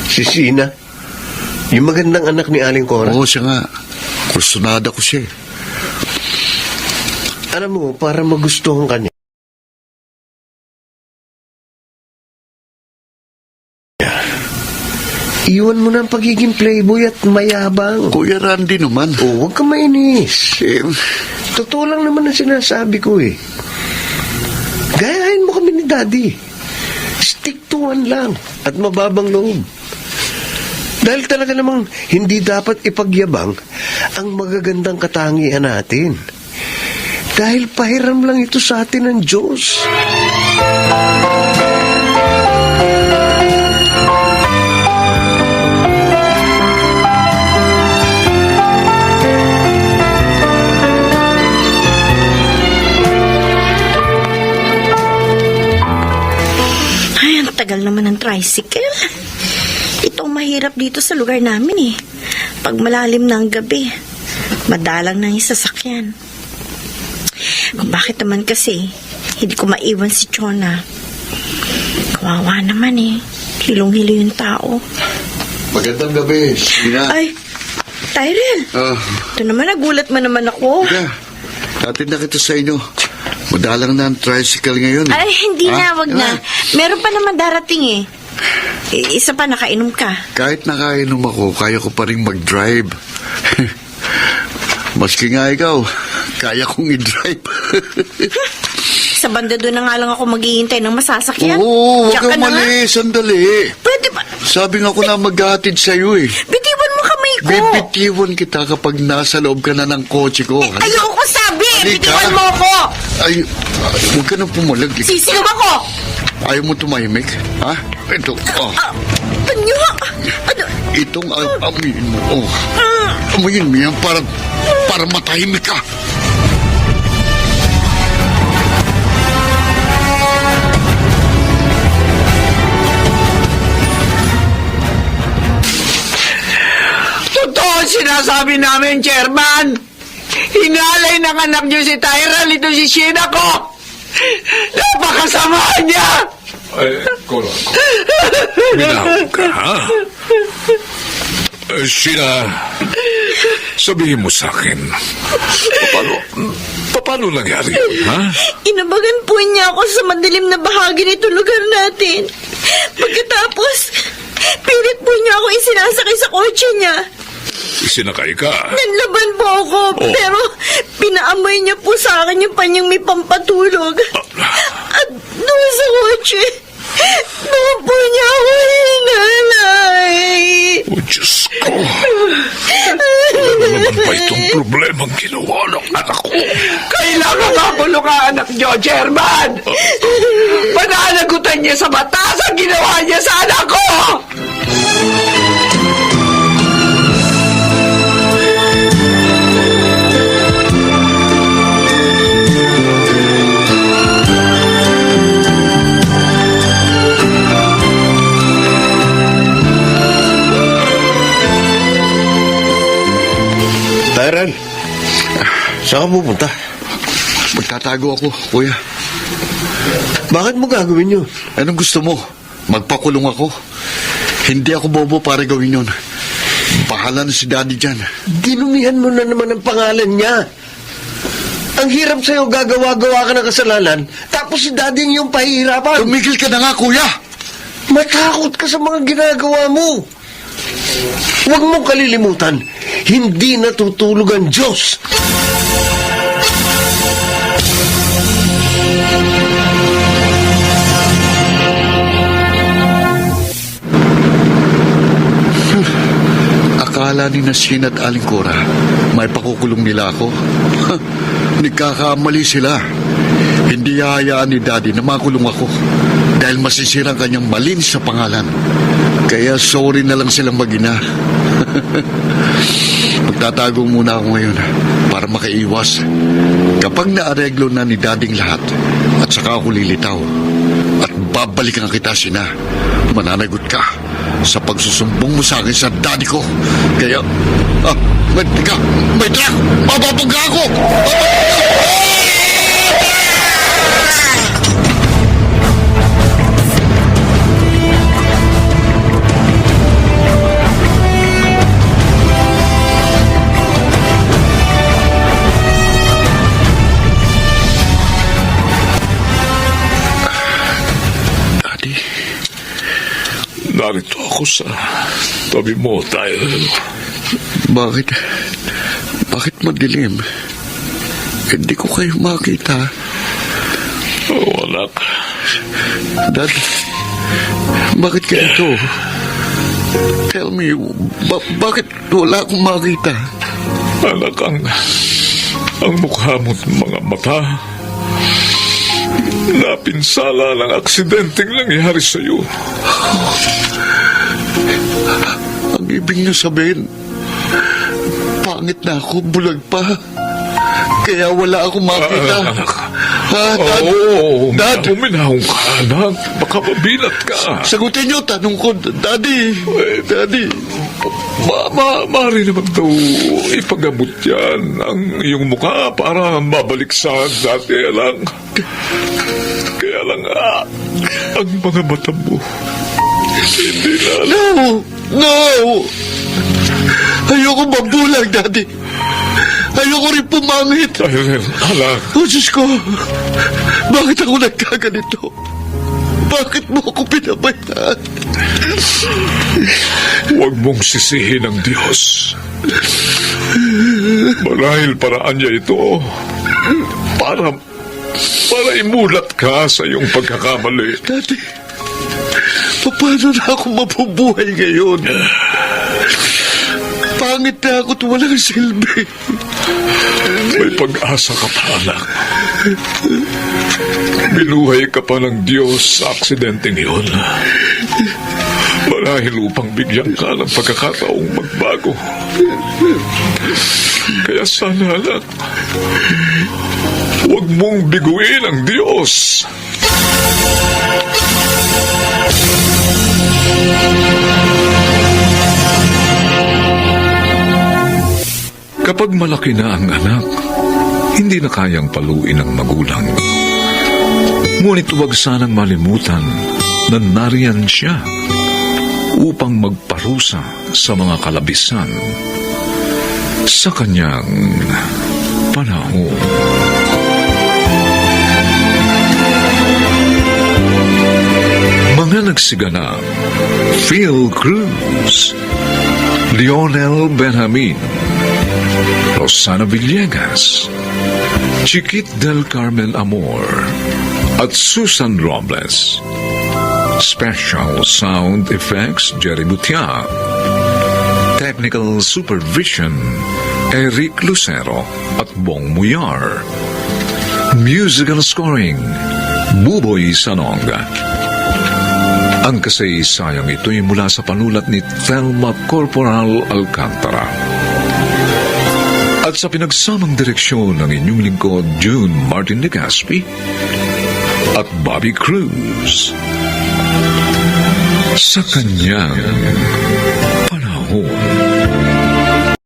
Si Sina? Yung magandang anak ni Aling Cora? Oo, siya nga. Kursunada ko siya. Alam mo, para magustuhan ka niya, iwan mo na ang pagiging playboy at mayabang. Kuya Randy naman. Huwag ka mainis. Eh, Totoo lang naman ang sinasabi ko eh. Gayahin mo kami ni Daddy. Stick to one lang at mababang loob. Dahil talaga namang hindi dapat ipagyabang ang magagandang katangian natin. Dahil pahiram lang ito sa atin ng Diyos. Ay, ang tagal naman ng tricycle. Ito ang mahirap dito sa lugar namin eh. Pag malalim na ang gabi, madalang na yung sasakyan. Kung bakit naman kasi, hindi ko maiwan si Chona. Kawawa naman eh. Hilong-hilo yung tao. magandang gabi, Sina. Ay, Tyrell. Ito naman, nagulat mo naman ako. Yeah, natin na kita sa inyo. Madalang na ang tricycle ngayon. Ay, hindi na, wag na. Ay. Meron pa naman darating eh. Isa pa, nakainom ka. Kahit nakainom ako, kaya ko pa rin mag-drive. Maski nga ikaw, kaya kong i-drive. Sa banda doon na nga lang ako maghihintay ng masasakyan. Oo, huwag Diyan ka kang na nga. mali, sandali. Pwede ba? Sabi nga ko na maghahatid sa'yo eh. Bitiwan mo kamay ko. Bibitiwan kita kapag nasa loob ka na ng kotse ko. Ayoko sabi. Halika. Bitiwan mo ako. Ay, huwag ka nang pumalag. Sisigaw ako. Ayaw mo tumahimik? Ha? Ito, Tanyo. Ano? itong amuyin mo. Oh. Amuyin mo yan para matahimik ka. Totoo ang sinasabi namin, Chairman. Hinalay ng anak niyo si Tyrell, ito si Sheena ko. Napakasama niya. Kolo. Minahon ka, ha? Sheila, sabihin mo sa akin, paano nangyari yun, ha? Inabagan po niya ako sa madilim na bahagi nito lugar natin. Pagkatapos, pilit po niya ako isinasakay sa kotse niya. Isinakay ka. Nanlaban po ako, Oh. pero pinaamoy niya po sa akin yung panyang may pampatulog. At doon sa kotse, doon po niya ako hinalay. Oh, Diyos ko. Ano naman ba itong problemang ginawa ng anak ko? Kailangan makulong ka, anak niyo, Chairman. Pananagutan niya sa batas ang ginawa niya sa anak ko. Tyrell, saan ka pupunta? Magtatago ako, kuya. Bakit mo gagawin yun? Anong gusto mo? Magpakulong ako? Hindi ako bobo para gawin yun. Bahala na si Daddy dyan. Dinumihan mo na naman ang pangalan niya. Ang hirap sa'yo, gagawa-gawa ka ng kasalanan, tapos si Daddy ang iyong pahihirapan. Tumigil ka na nga, kuya! Matakot ka sa mga ginagawa mo. Huwag mong kalilimutan, hindi natutulog ang Diyos. Akala ni Nashin at Aling Cora, may pakukulong nila ako. Nagkakamali sila. Hindi hahayaan ni Daddy na makulong ako dahil masisira ang kanyang malinis sa pangalan. Kaya sorry na lang silang mag-ina. Magtatago muna ako ngayon para makaiwas. Kapag naareglo na ni Dading lahat at saka ako lilitaw at babalikan kita, Sina, mananagot ka sa pagsusumbong mo sa akin sa Daddy ko. Kaya, may truck! Mapapagka ako! narito ako sa tabi mo, Tyrell. Bakit? Bakit madilim? Hindi ko kayo makita. Oh, anak. Dad, bakit ganito? Tell me, bakit wala akong makita? Anak, ang mukha mo't mga mata, napinsala ng aksidenteng nangyari sa'yo. Ang ibig niyo sabihin, pangit na ako, bulag pa. Kaya wala akong makita. Anak. Dad, Oo, Dad. uminahong ka, anak. Baka mabilat ka. Sagutin niyo, tanong ko, Daddy. Daddy. Maaari naman daw ipagamot yan ang iyong mukha para mabalik sa dati lang. Kaya lang, ang mga mata mo, hindi na alam. No! Ayoko mabulag, Daddy. Ayoko rin pumangit. Tyrell, anak. Oh, Diyos ko. Bakit ako nagkaganito? Bakit mo ako pinabayaan? Huwag mong sisihin ang Diyos. Marahil paraan niya ito para imulat ka sa iyong pagkakamali. Daddy, paano na ako mabubuhay ngayon? Pangit na ako at walang silbi. May pag-asa ka pa, anak. Binuhay ka pa ng Diyos sa aksidenteng iyon. Marahil upang bigyan ka ng pagkakataong magbago. Kaya sana, anak, huwag mong biguin ang Diyos. Kapag malaki na ang anak, hindi na kayang paluin ng magulang. Ngunit huwag sanang malimutan na nariyan siya upang magparusa sa mga kalabisan sa kanyang panahon. Mga nagsigana, Phil Cruz, Lionel Benjamin, Rosana Villegas, Chiquit del Carmen Amor, at Susan Robles. Special Sound Effects, Jerry Butia. Technical Supervision, Eric Lucero at Bong Muyar. Musical Scoring, Buboy Sanonga. Ang kasaysayang ito'y mula sa panulat ni Thelma Corporal Alcantara. At sa pinagsamang direksyon ng inyong lingkod, June Martin de Gaspi at Bobby Cruz. Sa kanyang